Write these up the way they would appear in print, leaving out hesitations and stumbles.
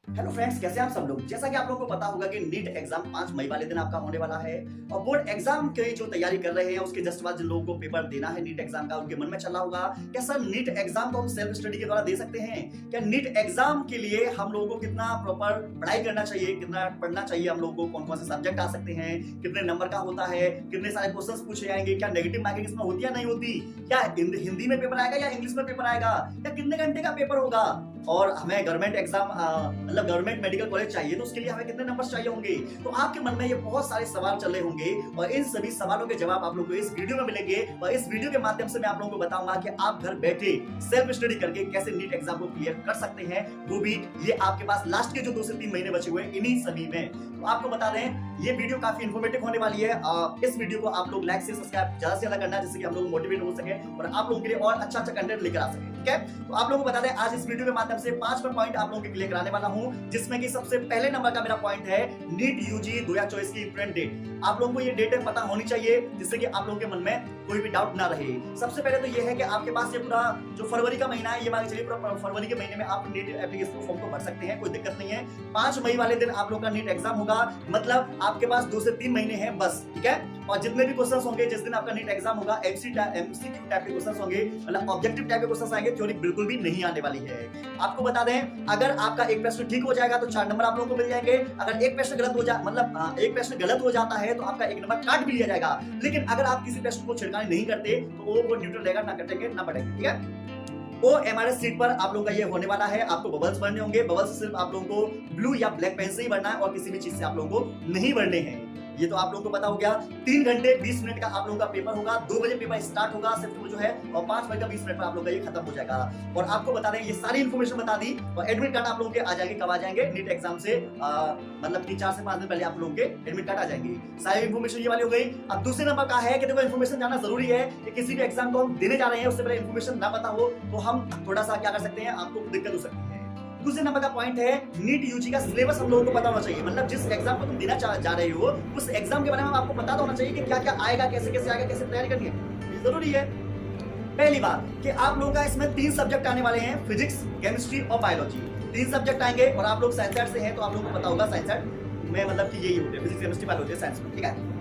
Hello friends, कैसे हैं आप सब लोग। जैसा कि आप लोगों को पता होगा कि नीट एग्जाम 5 मई वाले दिन आपका होने वाला है और बोर्ड एग्जाम के जो तैयारी कर रहे हैं उसके जस्ट बाद जिन लोगों को पेपर देना है नीट एग्जाम का, उनके मन में चल रहा होगा क्या सर नीट एग्जाम को हम सेल्फ स्टडी के द्वारा दे सकते हैं क्या? नीट एग्जाम के लिए हम लोगों को कितना प्रॉपर पढ़ाई करना चाहिए, कितना पढ़ना चाहिए, हम लोगों को कौन कौन से सब्जेक्ट आ सकते हैं, कितने नंबर का होता है, कितने सारे क्वेश्चन पूछे जाएंगे, क्या नेगेटिव मार्किंग इसमें होती या नहीं होती, क्या हिंदी में पेपर आएगा या इंग्लिश में पेपर आएगा, या कितने घंटे का पेपर होगा, और हमें गवर्नमेंट एग्जाम मतलब गवर्नमेंट मेडिकल कॉलेज चाहिए तो उसके लिए हमें कितने नंबर चाहिए होंगे। तो आपके मन में ये बहुत सारे सवाल चल रहे होंगे और इन सभी सवालों के जवाब आप लोगों को इस वीडियो में मिलेंगे और इस वीडियो के माध्यम से मैं आप लोगों को बताऊंगा कि आप घर बैठे सेल्फ स्टडी करके कैसे नीट एग्जाम को क्लियर कर सकते हैं, वो भी ये आपके पास लास्ट के जो 2 से 3 महीने बचे हुए हैं इन्हीं सभी में। तो आपको बता दें ये वीडियो काफी इन्फॉर्मेटिव होने वाली है। इस वीडियो को आप लोग लाइक से सब्सक्राइब ज्यादा से ज्यादा करना है जिससे कि हम लोग मोटिवेट हो सके और आप लोगों के लिए और अच्छा कंटेंट लेकर आ सके। ठीक है, तो आप लोगों को बता दें आज इस वीडियो के माध्यम से 5 पॉइंट आप लोगों के क्लियर कराने वाला हूं, जिसमें कि सबसे पहले नंबर का मेरा पॉइंट है नीट यूजी 2024 की इंपोर्टेंट डेट। आप लोगों को ये डेट पता होनी चाहिए जिससे कि आप लोगों के मन में कोई भी डाउट ना रहे। सबसे पहले तो ये है कि आपके पास ये पूरा जो फरवरी का महीना है, ये मान के चलिए पूरा फरवरी के महीने में आप नीट एप्लीकेशन फॉर्म को भर सकते हैं, कोई दिक्कत नहीं है। 5 मई वाले दिन आप लोगों का नीट एग्जाम होगा, मतलब आपके पास 2 से 3 महीने हैं बस। ठीक है, और जितने भी क्वेश्चंस होंगे जिस दिन आपका नीट एग्जाम होगा एमसीक्यू टाइप के क्वेश्चंस होंगे, मतलब ऑब्जेक्टिव टाइप के क्वेश्चंस आएंगे, थ्योरी बिल्कुल भी नहीं आने वाली है। आपको बता दें अगर आपका एक प्रश्न ठीक हो जाएगा तो 4 नंबर आप लोगों को मिल जाएंगे। अगर एक प्रश्न गलत हो जाए मतलब एक प्रश्न गलत हो जाता है तो आपका 1 नंबर काट भी लिया जाएगा। लेकिन अगर आप किसी प्रश्न को छिड़कानी नहीं करते तो वो न्यूट्रल रहेगा, ना कटेंगे ना बढ़ेंगे। ठीक है, वो एमआरएस सीट पर आप लोगों का ये होने वाला है। आपको बबल्स भरने होंगे, बबल्स सिर्फ आप लोगों को ब्लू या ब्लैक पेन से ही भरना है और किसी भी चीज से आप लोगों को नहीं भरने हैं। ये तो आप लोगों को पता हो गया। 3 घंटे 20 मिनट का आप लोगों का पेपर होगा, 2 बजे पेपर स्टार्ट होगा सिर्फ जो है और 5 बजे का 20 मिनट पर आप लोगों का ये खत्म हो जाएगा। और आपको बता दें ये सारी इन्फॉर्मेशन बता दी और एडमिट कार्ड आप लोगों के आ जाएंगे। कब आ जाएंगे? नीट एग्जाम से मतलब कि 4 से 5 दिन पहले आप लोगों के एडमिट कार्ड आ जाएंगे। सारी इन्फॉर्मेशन ये वाली हो गई। अब दूसरे नंबर का है कि देखो इन्फॉर्मेशन जाना जरूरी है कि किसी भी एग्जाम को हम देने जा रहे हैं उससे पहले इन्फॉर्मेशन ना पता हो तो हम थोड़ा सा क्या कर सकते हैं, आपको दिक्कत हो सकती है। दूसरे नंबर का पॉइंट है नीट यूजी का सिलेबस हम लोगों को पता होना चाहिए। मतलब जिस एग्जाम को तुम देना जा रहे हो उस एग्जाम के बारे में आपको पता होना चाहिए कि क्या क्या आएगा, कैसे कैसे आएगा, कैसे तैयारी करनी है, ये जरूरी है। पहली बात कि आप लोगों का इसमें 3 सब्जेक्ट आने वाले हैं, फिजिक्स, केमिस्ट्री और बायोलॉजी। 3 सब्जेक्ट आएंगे और आप लोग साइंस से हैं तो आप लोगों को पता होगा साइंस में मतलब कि यही होते हैं, फिजिक्स, केमिस्ट्री, बायोलॉजी, साइंस में। ठीक है,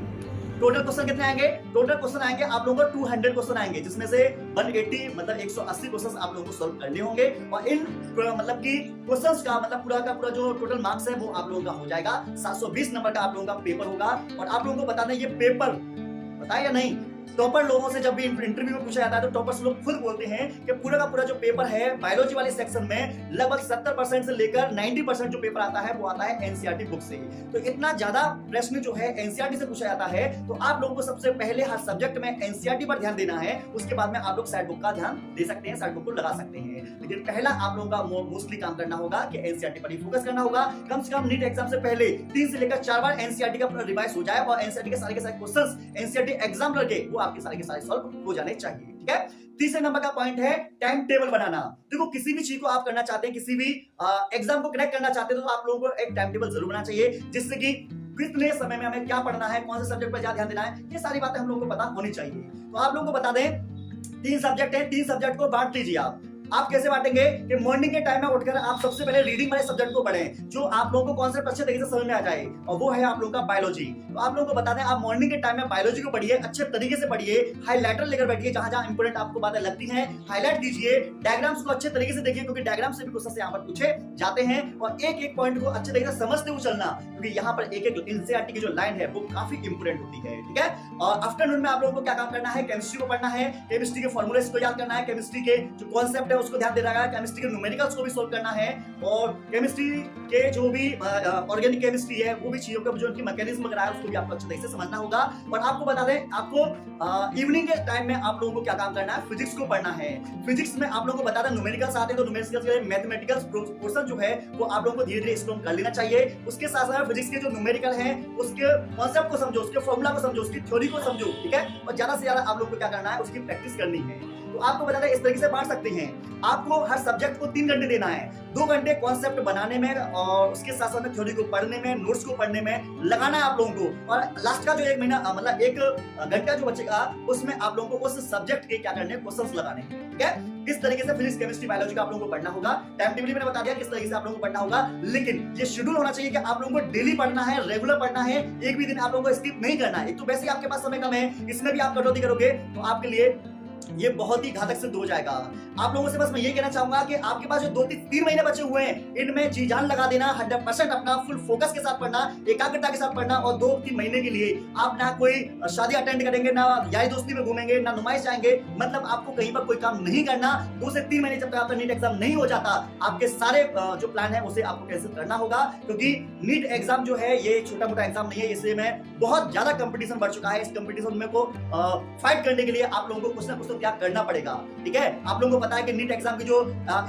टोटल क्वेश्चन कितने आएंगे? टोटल क्वेश्चन आएंगे आप लोगों को 200 क्वेश्चन आएंगे, जिसमें से 180 मतलब 180 क्वेश्चन आप लोगों को सॉल्व करने होंगे और इन मतलब कि क्वेश्चंस का मतलब पूरा का पूरा जो टोटल मार्क्स है वो आप लोगों का हो जाएगा 720 नंबर का आप लोगों का पेपर होगा। और आप लोगों को बता दें ये पेपर पता है या नहीं, टॉपर लोगों से जब भी इंटरव्यू में पूछा जाता है तो टॉपर्स लोग खुद बोलते हैं कि पूरा का पूरा जो पेपर है बायोलॉजी वाले सेक्शन में लगभग 70% से लेकर 90% जो पेपर आता है वो आता है एनसीईआरटी बुक से। तो इतना ज्यादा प्रश्न जो है एनसीईआरटी से पूछा जाता है तो आप लोगों को सबसे पहले हर सब्जेक्ट में एनसीईआरटी पर ध्यान देना है। उसके बाद में आप लोग साइड बुक का ध्यान दे सकते हैं, साइड बुक को लगा सकते हैं, लेकिन पहला आप लोगों का मोस्टली काम करना होगा कि एनसीईआरटी पर ही फोकस करना होगा। कम से कम नीट एग्जाम से पहले 3 से लेकर 4 बार एनसीईआरटी का रिवाइज हो जाए और एनसीईआरटी के सारे क्वेश्चंस एनसीईआरटी एग्जाम लगे वो आपके सारे के सारे सॉल्व हो जाने चाहिए। ठीक है, तीसरे नंबर का पॉइंट है टाइम टेबल बनाना। देखो किसी भी चीज को आप करना चाहते हैं, किसी भी एग्जाम को क्रैक करना चाहते हैं तो आप लोगों को एक टाइम टेबल जरूर बनाना चाहिए जिससे कि कितने समय में हमें क्या पढ़ना है, कौन से सब्जेक्ट पर ज्यादा ध्यान देना है, ये सारी बातें हम लोगों को पता होनी चाहिए। तो आप लोगों को बता दें 3 सब्जेक्ट है, 3 सब्जेक्ट को बांट लीजिए। आप कैसे बांटेंगे कि मॉर्निंग के टाइम में उठकर आप सबसे पहले रीडिंग वाले सब्जेक्ट को पढ़ें जो आप लोगों को कॉन्सेप्ट अच्छे तरीके से समझ में आ जाए और वो है आप लोगों का बायोलॉजी। तो आप लोगों को बता दें आप मॉर्निंग के टाइम में बायोलॉजी को पढ़िए, अच्छे तरीके से पढ़िए, हाइलाइटर लेकर बैठिए, जहां जहां इंपोर्टेंट आपको बातें लगती हैं हाईलाइट कीजिए, डायग्राम्स को अच्छे तरीके से देखिए क्योंकि डायग्राम से भी क्वेश्चन यहाँ पर पूछे जाते हैं और एक एक पॉइंट को अच्छे तरीके से समझते हुए चलना क्योंकि यहाँ पर एक एक एनसीईआरटी की जो लाइन है वो काफी इंपोर्टेंट होती है। ठीक है, और आफ्टरनून में आप लोगों को क्या काम करना है, केमिस्ट्री को पढ़ना है, केमिस्ट्री के फॉर्मूलेस को याद करना है, केमिस्ट्री के जो कॉन्सेप्ट है उसको ध्यान देना है, केमिस्ट्री के न्यूमेरिकल्स को भी सॉल्व करना है और केमिस्ट्री के जो भी ऑर्गेनिक केमिस्ट्री है वो भी चीजों का जो उनकी मैकेनिज्म वगैरह है उसको भी आपको अच्छे तरीके से समझना होगा। और आपको बता दें आपको इवनिंग के टाइम में आप लोगों को क्या काम करना है, फिजिक्स को पढ़ना है। फिजिक्स में आप लोगों को बता दें न्यूमेरिकल्स आते हैं तो न्यूमेरिकल्स के मैथमेटिकल पोर्शन जो है वो आप लोगों को धीरे धीरे स्ट्रॉन्ग कर लेना चाहिए। उसके साथ साथ फिजिक्स के जो न्यूमेरिकल है उसके कॉन्सेप्ट को समझो, उसके फॉर्मूला को समझो, उसकी थ्योरी को समझो। ठीक है, और ज्यादा से ज्यादा आप लोगों को क्या करना है उसकी प्रैक्टिस करनी है। तो आपको बता दें इस तरीके से बांट सकते हैं। आपको हर सब्जेक्ट को 3 घंटे देना है, 2 घंटे कॉन्सेप्ट बनाने में और उसके साथ साथ में थ्योरी को पढ़ने में, नोट्स को पढ़ने में लगाना है आप लोगों को। और लास्ट का जो 1 महीना मतलब 1 घंटा जो बचेगा उसमें आप लोगों को उस सब्जेक्ट के क्या करने क्वेश्चंस लगाने हैं। ठीक है, किस तरीके से फिजिक्स केमिस्ट्री बायोलॉजी का आप लोगों को पढ़ना होगा। टाइम टेबल मैंने बता दिया किस तरीके से आप लोगों को पढ़ना होगा, लेकिन ये शेड्यूल होना चाहिए कि आप लोगों को डेली पढ़ना है, रेगुलर पढ़ना है, एक भी दिन आप लोगों को स्किप नहीं करना है। एक तो वैसे ही आपके पास समय कम है, इसमें भी आप कटौती करोगे तो आपके लिए ये बहुत ही घातक सिद्ध हो जाएगा। आप लोगों से बस मैं ये कहना चाहूंगा कि आपके पास जो 2-3 महीने बचे हुए हैं, इनमें जी जान लगा देना, 100% अपना फुल फोकस के साथ पढ़ना, एकाग्रता के साथ पढ़ना। और 2-3 महीने के लिए आप ना कोई शादी अटेंड करेंगे, ना यारी दोस्ती में घूमेंगे, ना नुमाइश जाएंगे, मतलब आपको कहीं पर कोई काम नहीं करना। 2 से 3 महीने जब तक आपका नीट एग्जाम नहीं हो जाता, आपके सारे जो प्लान है उसे आपको कैंसिल करना होगा, क्योंकि नीट एग्जाम जो है ये छोटा मोटा एग्जाम नहीं है। इसलिए मैं बहुत ज्यादा कंपटीशन बढ़ चुका है। इस कंपटीशन में को फाइट करने के लिए आप लोगों को कुछ ना कुछ तो त्याग करना पड़ेगा। ठीक है, आप लोगों को पता है कि नीट एग्जाम की जो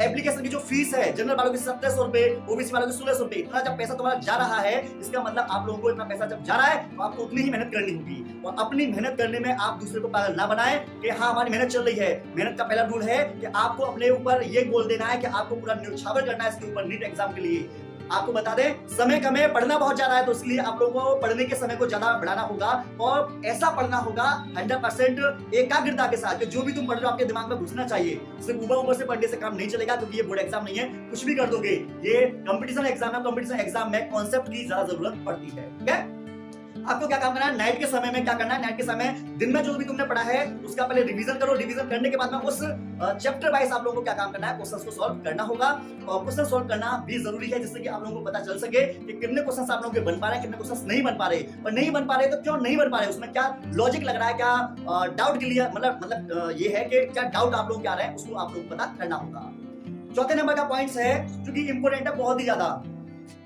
एप्लीकेशन की जो फीस है, जनरल वालों की 1700 रुपए, ओबीसी वालों की 1600 रुपए, इतना जब पैसा तुम्हारा जा रहा है, इसका मतलब आप लोगों को इतना पैसा जब जा रहा है तो आपको उतनी ही मेहनत करनी होगी। और अपनी मेहनत करने में आप दूसरे को पागल ना बनाएं कि हाँ हमारी मेहनत चल रही है। मेहनत का पहला रूल है कि आपको अपने ऊपर ये गोल देना है कि आपको पूरा न्यौछावर करना है इसके ऊपर नीट एग्जाम के लिए। आपको बता दें समय कम है, पढ़ना बहुत ज्यादा है, तो इसलिए आप लोगों को पढ़ने के समय को ज्यादा बढ़ाना होगा और ऐसा पढ़ना होगा 100% एकाग्रता के साथ कि जो भी तुम पढ़ रहे हो आपके दिमाग में घुसना चाहिए। सिर्फ ऊपर से पढ़ने से काम नहीं चलेगा, क्योंकि ये बोर्ड एग्जाम नहीं है, कुछ भी कर दोगे। ये कंपटीशन एग्जाम है, कंपटीशन एग्जाम में कॉन्सेप्ट की ज्यादा जरूरत पड़ती है। ठीक है, आपको क्या काम करना है, नाइट के समय में क्या करना है, नाइट के समय दिन में जो भी तुमने पढ़ा है उसका पहले रिवीजन करो। रिवीजन करने के बाद में उस चैप्टर वाइज आप लोगों को क्या काम करना है, क्वेश्चंस को सॉल्व करना होगा। और क्वेश्चन सॉल्व करना भी जरूरी है, जिससे कि आप लोगों को पता चल सके कि कितने क्वेश्चंस आप लोगों के बन पा रहे हैं, कितने क्वेश्चंस नहीं बन पा रहे। और नहीं बन पा रहे तो क्यों नहीं बन पा रहे, उसमें क्या लॉजिक लग रहा है, क्या डाउट क्लियर मतलब ये है कि क्या डाउट आप लोग क्या आ रहे हैं, उसको आप लोग पता करना होगा। चौथे नंबर का पॉइंट है जो कि इंपोर्टेंट है बहुत ही ज्यादा,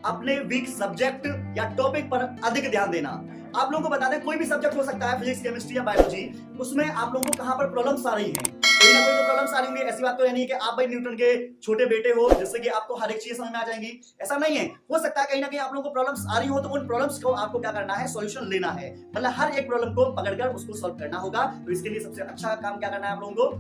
अपने वीक सब्जेक्ट या टॉपिक पर अधिक ध्यान देना। आप लोगों को बता दें कोई भी सब्जेक्ट हो सकता है, फिजिक्स केमिस्ट्री या बायोलॉजी, उसमें आप लोगों को कहां पर प्रॉब्लम्स आ रही हैं, कोई ना कोई तो प्रॉब्लम्स आ रही होंगी। ऐसी बात तो नहीं है कि आप भाई न्यूटन के छोटे बेटे हो जिससे कि आपको हर एक चीज समझ में आ जाएंगी, ऐसा नहीं है। हो सकता है कहीं ना कहीं आप लोगों को प्रॉब्लम्स आ रही हो, तो उन प्रॉब्लम्स को आपको क्या करना है, सॉल्यूशन लेना है, मतलब हर एक प्रॉब्लम को पकड़कर उसको सॉल्व करना होगा। तो इसके लिए सबसे अच्छा काम क्या करना है आप लोगों को,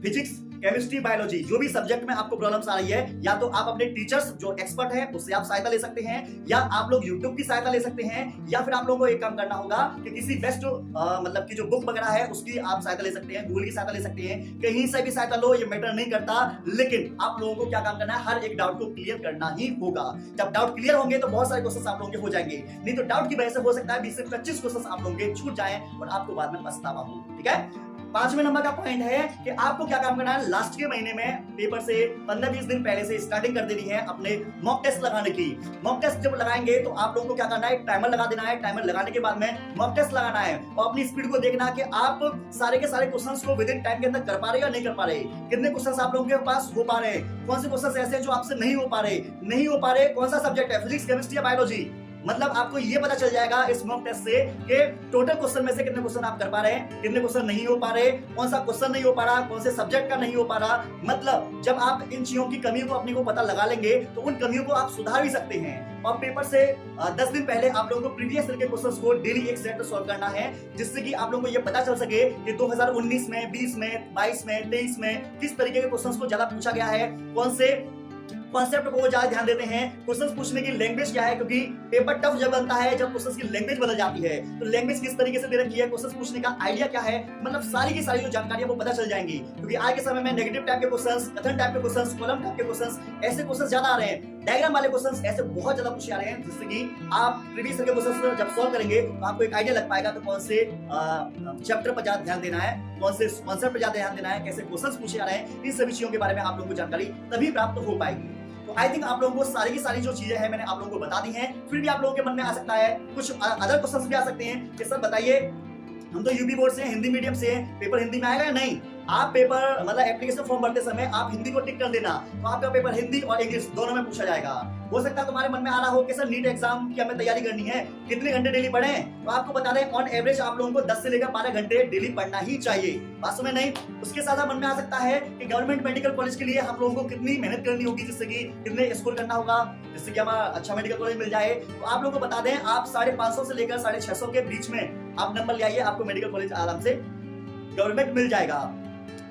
फिजिक्स केमिस्ट्री बायोलॉजी जो भी सब्जेक्ट में आपको प्रॉब्लम्स आ रही है, या तो आप अपने टीचर्स जो एक्सपर्ट हैं उससे आप सहायता ले सकते हैं, या आप लोग यूट्यूब की सहायता ले सकते हैं, या फिर आप लोगों को एक काम करना होगा कि किसी बेस्ट मतलब की जो बुक वगैरह है उसकी आप सहायता ले सकते हैं, गूगल की सहायता ले सकते हैं, कहीं से भी सहायता लो, ये मैटर नहीं करता। लेकिन आप लोगों को क्या काम करना है, हर एक डाउट को क्लियर करना ही होगा। जब डाउट क्लियर होंगे तो बहुत सारे क्वेश्चन आप लोगों के हो जाएंगे, नहीं तो डाउट की वजह से हो सकता है 20 से 25 क्वेश्चन आप लोगों के छूट जाए और आपको बाद में पछतावा हो। ठीक है, 5वें नंबर का पॉइंट है कि आपको क्या काम करना है, लास्ट के महीने में पेपर से 15-20 दिन पहले से स्टार्टिंग कर देनी है अपने मॉक टेस्ट लगाने की। मॉक टेस्ट जब लगाएंगे तो आप लोगों को क्या करना है, टाइमर लगा देना है। टाइमर लगाने के बाद में मॉक टेस्ट लगाना है और अपनी स्पीड को देखना कि आप सारे के सारे क्वेश्चंस को विद इन टाइम के अंदर कर पा रहे या नहीं कर पा रहे, कितने क्वेश्चंस आप लोगों के पास हो पा रहे हैं, कौन से क्वेश्चंस ऐसे हैं जो आपसे नहीं हो पा रहे, कौन सा सब्जेक्ट है, फिजिक्स केमिस्ट्री या बायोलॉजी। मतलब आपको ये पता चल जाएगा इस मॉक टेस्ट से कि टोटल क्वेश्चन में से कितने क्वेश्चन आप कर पा रहे हैं, कितने क्वेश्चन नहीं हो पा रहे, कौन सा क्वेश्चन नहीं हो पा रहा, कौन से सब्जेक्ट का नहीं हो पा रहा। मतलब जब आप इन चीजों की कमियों को अपनी को पता लगा लेंगे तो उन कमियों को आप सुधार भी सकते हैं। और पेपर से 10 दिन पहले आप लोगों को प्रीवियस ईयर के क्वेश्चंस को डेली एक सेट सॉल्व करना है, जिससे कि आप लोगों को ये पता चल सके कि 2019 में, 20 में, 22 में, 23 में किस तरीके के क्वेश्चंस को ज्यादा पूछा गया है, कौन से कॉन्सेप्ट को ज्यादा ध्यान देते हैं, क्वेश्चंस पूछने की लैंग्वेज क्या है, क्योंकि पेपर टफ जब बनता है जब क्वेश्चंस की लैंग्वेज बदल जाती है, तो लैंग्वेज किस तरीके से दे रखी है, क्वेश्चंस पूछने का आइडिया क्या है, मतलब सारी की सारी जो जानकारी वो पता चल जाएंगी। क्योंकि आज के समय में नेगेटिव टाइप के क्वेश्चंस, कथन टाइप के क्वेश्चंस, कॉलम टाइप के क्वेश्चंस, ऐसे क्वेश्चंस ज्यादा आ रहे हैं, डायग्राम वाले क्वेश्चंस ऐसे बहुत ज्यादा पूछे आ रहे हैं, जिससे कि आप प्रीवियस ईयर के क्वेश्चंस जब सॉल्व करेंगे तो आपको एक आइडिया लग पाएगा कि कौन से चैप्टर पर ज्यादा ध्यान देना है, कौन से कॉन्सेप्ट पर ज्यादा ध्यान देना है, कैसे क्वेश्चंस पूछे आ रहे हैं। इन सभी चीजों के बारे में आप लोगों को जानकारी तभी प्राप्त हो पाएगी। तो आई थिंक आप लोगों को सारी की सारी जो चीजें हैं मैंने आप लोगों को बता दी हैं। फिर भी आप लोगों के मन में आ सकता है कुछ अदर क्वेश्चंस भी आ सकते हैं कि सर बताइए हम तो यूपी बोर्ड से हैं, हिंदी मीडियम से हैं, पेपर हिंदी में आएगा या नहीं। आप पेपर मतलब एप्लीकेशन फॉर्म भरते समय आप हिंदी को टिक कर देना, तो आपका पेपर हिंदी और इंग्लिश दोनों में पूछा जाएगा। हो सकता है तुम्हारे मन में आ रहा हो कि सर नीट एग्जाम की हमें तैयारी करनी है, कितने घंटे डेली पढ़ें, तो आपको बता दें ऑन एवरेज आप लोगों को 10 से लेकर 12 घंटे डेली पढ़ना ही चाहिए। बात में नहीं, उसके साथ मन में आ सकता है कि गवर्नमेंट मेडिकल कॉलेज के लिए हम लोगों को कितनी मेहनत करनी होगी, जिससे कि कितने स्कोर करना होगा जिससे कि हमारा अच्छा मेडिकल कॉलेज मिल जाए। तो आप लोगों को बता दें आप 550 से लेकर 650 के बीच में आप नंबर ले आइए, आपको मेडिकल कॉलेज आराम से गवर्नमेंट मिल जाएगा।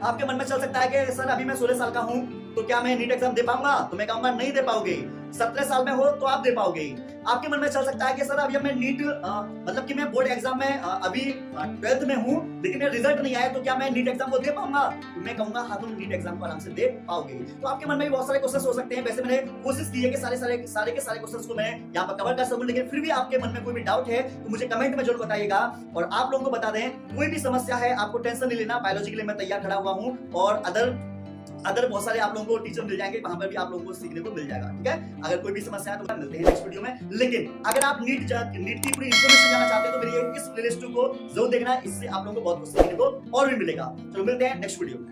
आपके मन में चल सकता है कि सर अभी मैं 16 साल का हूं तो क्या मैं नीट एग्जाम दे पाऊंगा, तो मैं कहूंगा नहीं दे पाओगे। 17 साल में हो तो आप दे पाओगे, आपके मन में चल सकता है कि सर अभी मैं नीट मतलब कि मैं बोर्ड एग्जाम में अभी 12th में हूँ, लेकिन मेरा रिजल्ट नहीं आया, तो क्या मैं नीट एग्जाम को दे पाऊंगा? तो मैं कहूंगा हाँ, तुम नीट एग्जाम को आराम से दे पाओगे। तो आपके मन में भी बहुत सारे क्वेश्चन हो सकते हैं। वैसे मैंने कोशिश की है कि सारे के सारे क्वेश्चंस को मैं यहाँ पर कवर कर सकूं, लेकिन फिर भी आपके मन में कोई भी डाउट है तो मुझे कमेंट में जरूर बताइएगा। और आप लोगों को बता दें, कोई भी समस्या है आपको टेंशन नहीं लेना, बायोलॉजी के लिए मैं तैयार खड़ा हुआ हूँ, और अदर बहुत सारे आप लोगों को टीचर मिल जाएंगे, वहां पर भी आप लोगों को सीखने को मिल जाएगा। ठीक है, अगर कोई भी समस्या है तो मिलते हैं नेक्स्ट वीडियो में। लेकिन अगर आप नीट की पूरी इन्फॉर्मेशन जानना चाहते हैं तो मेरी इस प्लेलिस्ट को जरूर देखना, इससे आप लोगों को बहुत कुछ सीखने को और भी मिलेगा। चलो मिलते हैं नेक्स्ट वीडियो में।